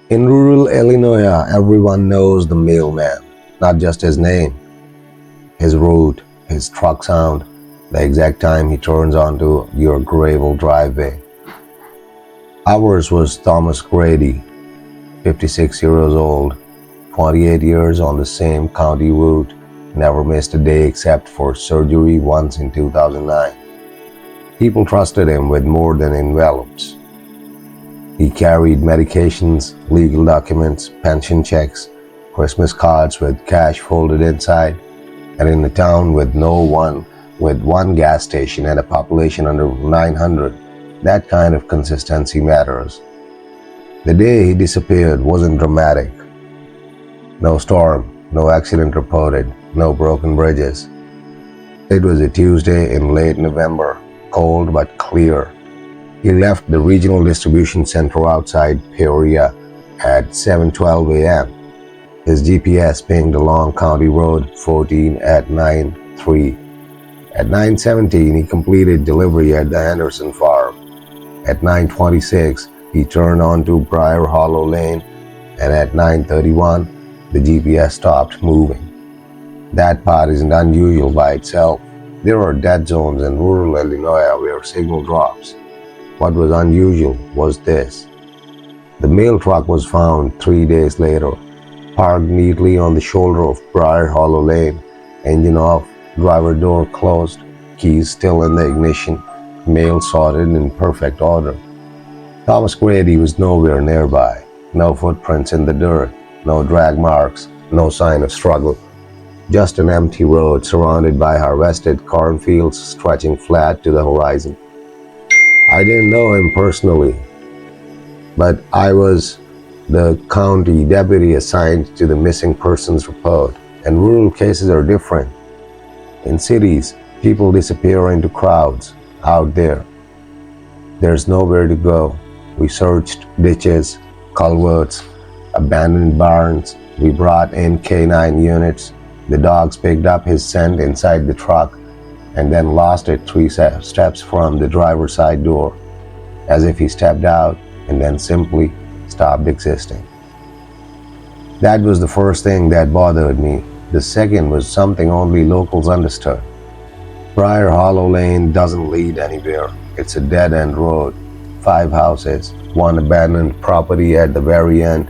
In rural Illinois, everyone knows the mailman, not just his name, his route, his truck sound, the exact time he turns onto your gravel driveway. Ours was Thomas Grady, 56 years old, 28 years on the same county route, never missed a day except for surgery once in 2009. People trusted him with more than envelopes. He carried medications, legal documents, pension checks, Christmas cards with cash folded inside, and in a town with one gas station and a population under 900, that kind of consistency matters. The day he disappeared wasn't dramatic. No storm, no accident reported, no broken bridges. It was a Tuesday in late November, cold but clear. He left the regional distribution center outside Peoria at 7:12 a.m. His GPS pinged along County Road 14 at 9:03. At 9:17, he completed delivery at the Anderson farm. At 9:26, he turned onto Briar Hollow Lane, and at 9:31, the GPS stopped moving. That part isn't unusual by itself. There are dead zones in rural Illinois where signal drops. What was unusual was this. The mail truck was found 3 days later, parked neatly on the shoulder of Briar Hollow Lane, engine off, driver door closed, keys still in the ignition, mail sorted in perfect order. Thomas Grady was nowhere nearby. No footprints in the dirt, no drag marks, no sign of struggle. Just an empty road surrounded by harvested cornfields stretching flat to the horizon. I didn't know him personally, but I was the county deputy assigned to the missing persons report, and rural cases are different. In cities, people disappear into crowds. Out there, there's nowhere to go. We searched ditches, culverts, abandoned barns. We brought in K9 units. The dogs picked up his scent inside the truck and then lost it 3 steps from the driver's side door, as if he stepped out and then simply stopped existing. That was the first thing that bothered me. The second was something only locals understood. Briar Hollow Lane doesn't lead anywhere. It's a dead-end road. 5 houses, one abandoned property at the very end,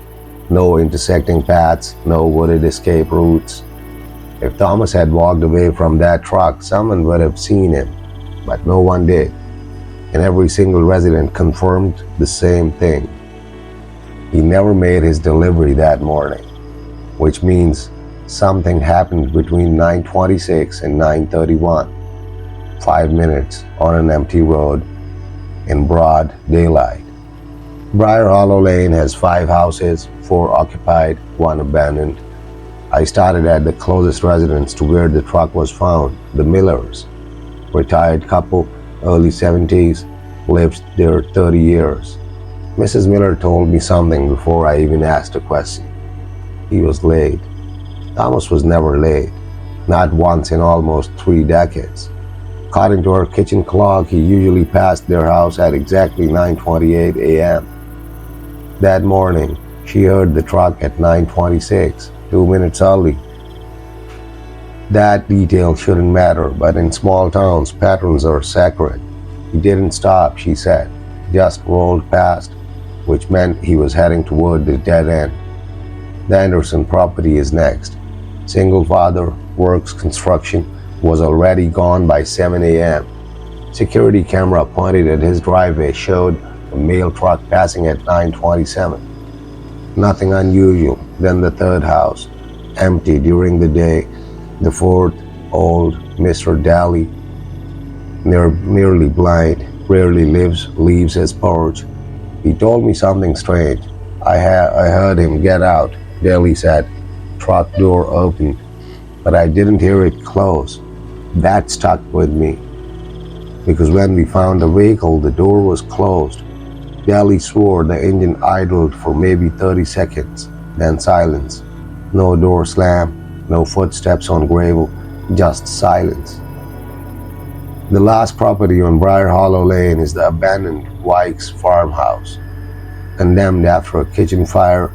no intersecting paths, no wooded escape routes. If Thomas had walked away from that truck, someone would have seen him, but no one did. And every single resident confirmed the same thing. He never made his delivery that morning, which means something happened between 9:26 and 9:31. 5 minutes on an empty road in broad daylight. Briar Hollow Lane has 5 houses, 4 occupied, 1 abandoned. I started at the closest residence to where the truck was found, the Millers. Retired couple, early 70s, lived there 30 years. Mrs. Miller told me something before I even asked a question. He was late. Thomas was never late, not once in almost 3 decades. According to her kitchen clock, he usually passed their house at exactly 9:28 a.m. That morning, she heard the truck at 9:26, 2 minutes early. That detail shouldn't matter, but in small towns, patterns are sacred. He didn't stop, she said, just rolled past, which meant he was heading toward the dead end. The Anderson property is next. Single father, works construction, was already gone by 7 a.m. Security camera pointed at his driveway showed a mail truck passing at 9:27. Nothing unusual. Then the third house, empty during the day. The fourth, old Mr. Daly, nearly blind, rarely leaves his porch. He told me something strange. I heard him get out, Daly said. Truck door opened, but I didn't hear it close. That stuck with me, because when we found the vehicle, the door was closed. Daly swore the engine idled for maybe 30 seconds, then silence. No door slam, no footsteps on gravel, just silence. The last property on Briar Hollow Lane is the abandoned Wykes farmhouse. condemned after a kitchen fire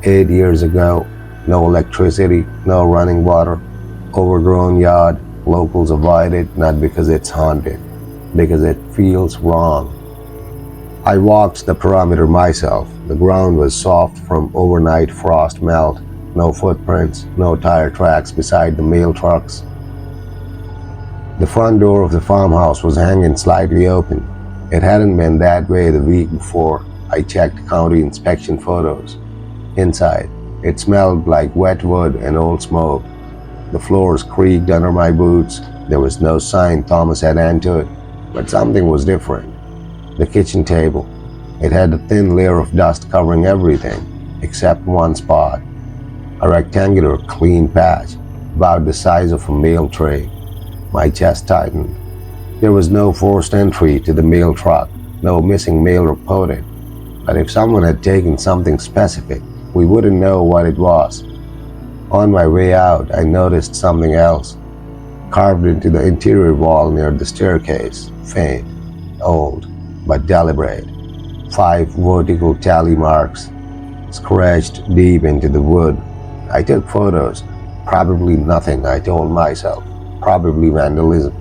8 years ago. No electricity, no running water, overgrown yard. Locals avoid it not because it's haunted, because it feels wrong. I walked the perimeter myself. The ground was soft from overnight frost melt. No footprints, no tire tracks beside the mail trucks. The front door of the farmhouse was hanging slightly open. It hadn't been that way the week before. I checked county inspection photos. Inside, it smelled like wet wood and old smoke. The floors creaked under my boots. There was no sign Thomas had entered, but something was different. The kitchen table. It had a thin layer of dust covering everything, except one spot. A rectangular, clean patch, about the size of a mail tray. My chest tightened. There was no forced entry to the mail truck, no missing mail reported. But if someone had taken something specific, we wouldn't know what it was. On my way out, I noticed something else. Carved into the interior wall near the staircase, faint, old, but deliberate. 5 vertical tally marks, scratched deep into the wood. I took photos. Probably nothing, I told myself. Probably vandalism.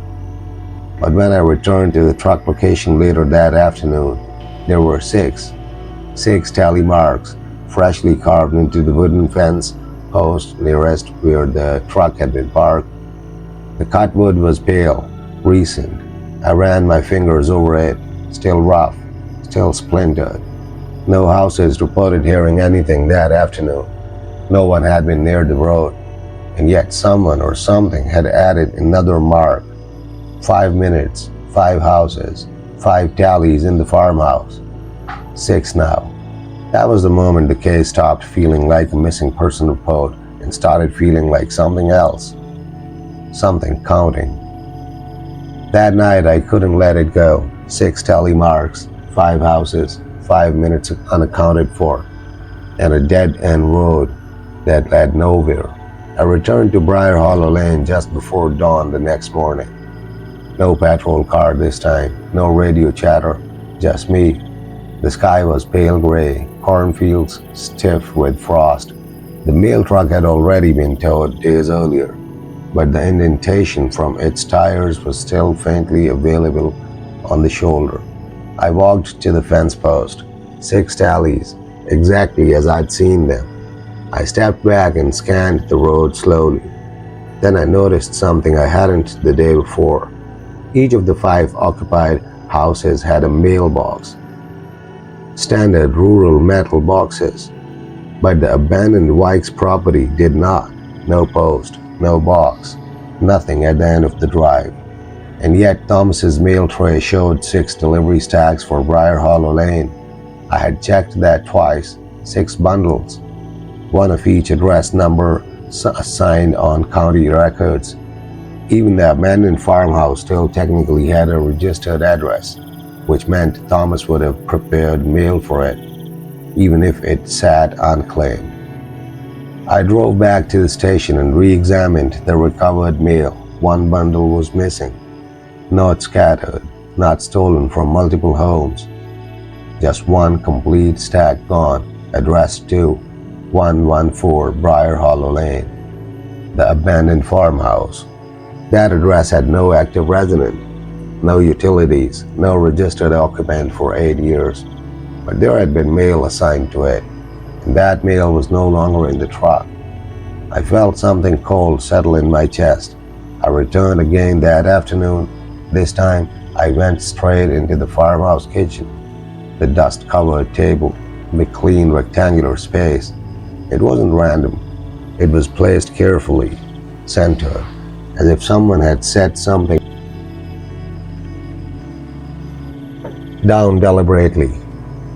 But when I returned to the truck location later that afternoon, there were 6 tally marks, freshly carved into the wooden fence post nearest where the truck had been parked. The cut wood was pale, recent. I ran my fingers over it, still rough, still splintered. No houses reported hearing anything that afternoon. No one had been near the road, and yet someone or something had added another mark. 5 minutes, 5 houses, 5 tallies in the farmhouse. 6 now. That was the moment the case stopped feeling like a missing person report and started feeling like something else. Something counting. That night I couldn't let it go. 6 tally marks, 5 houses, 5 minutes unaccounted for, and a dead-end road that led nowhere. I returned to Briar Hollow Lane just before dawn the next morning. No patrol car this time, no radio chatter, just me. The sky was pale gray, cornfields stiff with frost. The mail truck had already been towed days earlier, but the indentation from its tires was still faintly available on the shoulder. I walked to the fence post. 6 tallies, exactly as I'd seen them. I stepped back and scanned the road slowly. Then I noticed something I hadn't the day before. Each of the 5 occupied houses had a mailbox. Standard rural metal boxes. But the abandoned Wike's property did not. No post, no box, nothing at the end of the drive. And yet Thomas's mail tray showed 6 delivery stacks for Briar Hollow Lane. I had checked that twice. 6 bundles. One of each address number assigned on county records. Even the abandoned farmhouse still technically had a registered address, which meant Thomas would have prepared mail for it, even if it sat unclaimed. I drove back to the station and re-examined the recovered mail. 1 bundle was missing. Not scattered, not stolen from multiple homes. Just 1 complete stack gone, addressed to 114 Briar Hollow Lane, the abandoned farmhouse. That address had no active resident, no utilities, no registered occupant for 8 years. But there had been mail assigned to it, and that mail was no longer in the truck. I felt something cold settle in my chest. I returned again that afternoon. This time, I went straight into the farmhouse kitchen. The dust-covered table, the clean rectangular space. It wasn't random. It was placed carefully, centered, as if someone had set something down deliberately.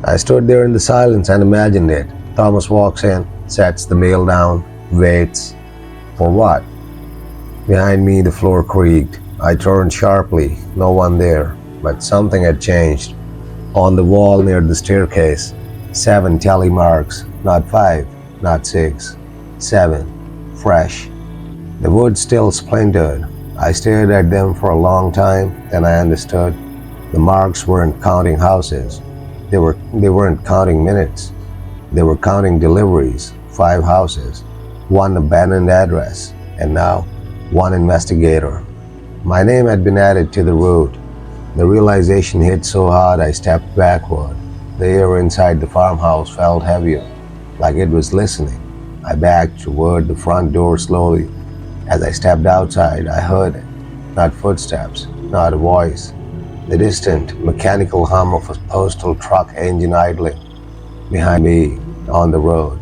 I stood there in the silence and imagined it. Thomas walks in, sets the mail down, waits. For what? Behind me, the floor creaked. I turned sharply. No one there, but something had changed. On the wall near the staircase, 7 tally marks, not 5, not 6, 7, fresh. The wood still splintered. I stared at them for a long time, then I understood. The marks weren't counting houses. They weren't counting minutes. They were counting deliveries, 5 houses, one abandoned address, and now one investigator. My name had been added to the route. The realization hit so hard I stepped backward. The air inside the farmhouse felt heavier, like it was listening. I backed toward the front door slowly. As I stepped outside, I heard it. Not footsteps, not a voice. The distant, mechanical hum of a postal truck engine idling behind me on the road.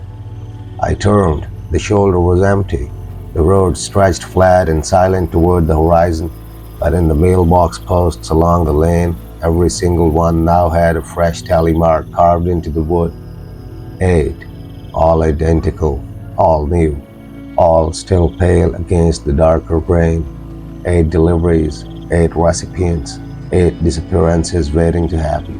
I turned. The shoulder was empty. The road stretched flat and silent toward the horizon, but in the mailbox posts along the lane, every single one now had a fresh tally mark carved into the wood. 8. All identical, all new, all still pale against the darker grain. 8 deliveries, 8 recipients, 8 disappearances waiting to happen.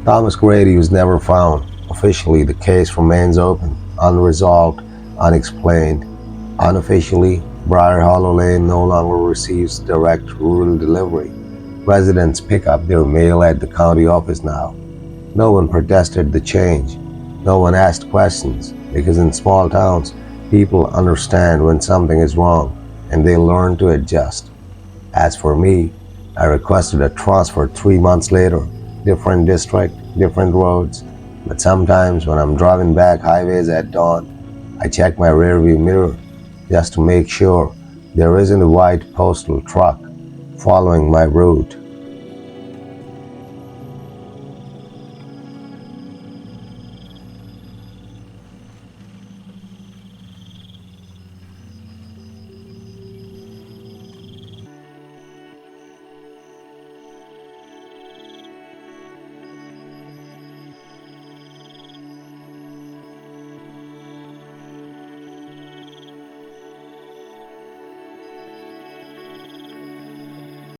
Thomas Grady was never found. Officially, the case remains open, unresolved, unexplained. Unofficially, Briar Hollow Lane no longer receives direct rural delivery. Residents pick up their mail at the county office now. No one protested the change. No one asked questions, because in small towns, people understand when something is wrong, and they learn to adjust. As for me, I requested a transfer 3 months later, different district, different roads, but sometimes when I'm driving back highways at dawn, I check my rearview mirror just to make sure there isn't a white postal truck following my route.